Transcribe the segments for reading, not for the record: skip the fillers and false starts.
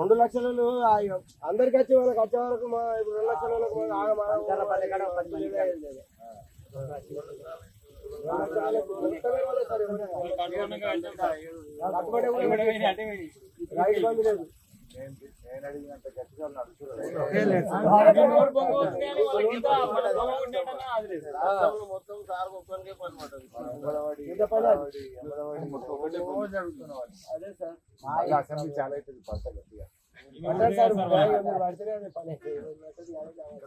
2 లక్షలు అందరికి వచ్చి వాళ్ళకి వచ్చే వరకు మా ఇప్పుడు 2 లక్షల రైతు బంధు లేదు. నేను అడిగినంత గట్టిగా మొత్తం సార్ ఒక్కరికే పని పడుతుంది. అదే సార్ అసెంబ్లీ చాలా అవుతుంది పంట గట్టిగా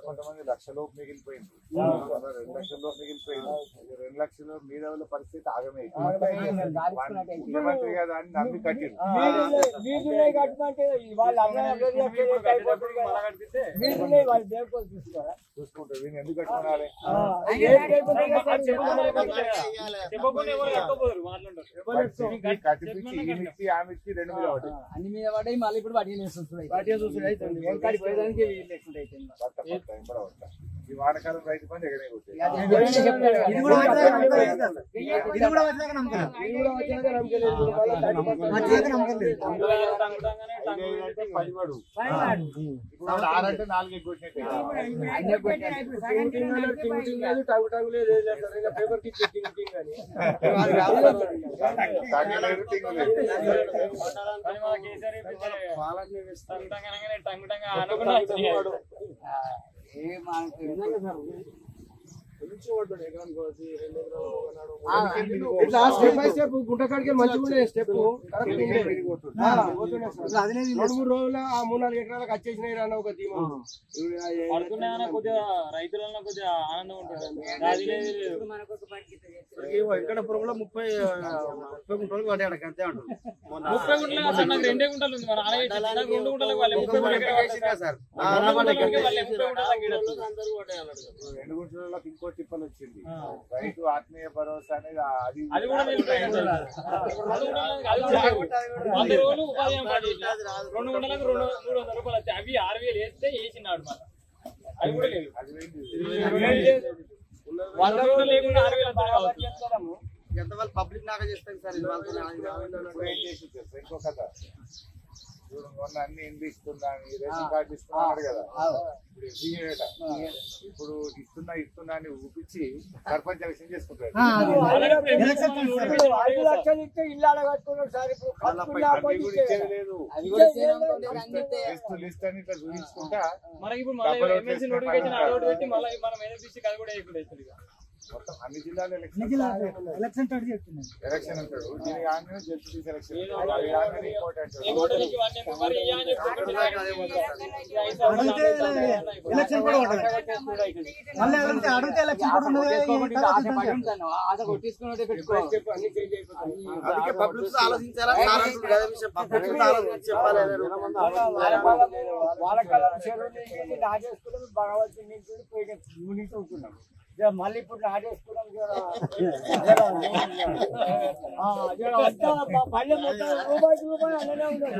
కొంతమంది లక్షలోపు మిగిలిపోయింది, 2 లక్షల్లోపు మిగిలిపోయింది. 2 లక్షలు మీద పరిస్థితి ఆగమే. ముఖ్యమంత్రి కదా అని నమ్మి కట్టింది చూసుకుంటారు. వీళ్ళు ఎందుకు కట్టుకోవాలి? కట్టిపించి ఈమిచ్చి ఆమెచ్చి 2 మీద పడ్డాయి, అన్ని మీద పడ్డాయి. మళ్ళీ ఇప్పుడు వాటి ఈ వానకాలం రైతు పని ఎగనే కొట్టాయి. పడివాడు ఇప్పుడు 6 అంటే 4 కొట్టినట్టే. టంగు టంగు లేదు పేపర్ కి స్టెప్ బై స్టెప్ గుంటకాడికి మంచిగా స్టెప్ 2-3 రోజుల 3-4 ఎకరాలకు వచ్చేసినాయి అన్న ఒక ధీమా. కొద్దిగా రైతులలో కొద్దిగా ఆనందం ఉంటుంది. వెంకటపురంలో 30 గుంటలు పడ్డాడు అంతే ఉంటుంది. 30 గుంటలు 2 గుంటలు ఉంది. 2 గుంటలకు వాళ్ళు 30 సార్ 2 గుంటలకు ఇంకో టిప్పలు వచ్చింది. రైతు ఆత్మీయ భరోసా అనేది అది కూడా 100 రోజులు ఉపాధి 2 గుంటలకు 300 రూపాయలు వచ్చాయి. అవి 6000 వేస్తే వేసినాడు. అది కూడా లేదు. 100 రోజులు లేకుండా 6000 ఎంతవరకు పబ్లిక్ నాగా చేస్తాం సార్. ఇంకో కథ మొన్న అన్ని ఎందుకు ఇస్తున్నాను, రేషన్ కార్డు ఇస్తున్నాడు కదా, ఇప్పుడు ఇస్తున్నా అని ఊపించి సర్పంచ్ ఎలక్షన్ చేసుకుంటారు. 5 లక్షలు ఇస్తే ఇల్లు అడగట్టుకున్నాడు సార్. ఇచ్చేది లేదు. లిస్ట్ అని ఇట్లా చూపించుకుంటా మనకి ఇప్పుడు ఎమ్మెల్సీ నోటిఫికేషన్ అలౌట్ పెట్టి మళ్ళీ మనం ఎన్ఎస్సీ అది కూడా అయిపోయింది. మొత్తం అన్ని జిల్లాలో ఎలక్షన్ అంటాడు. దీనికి ఆన్లైన్ జడ్జి సెలక్షన్ ఆలోచించాలా మళ్ళీ ఇప్పుడు నాటేసుకున్నాం రూపాయి అలానే ఉన్నది.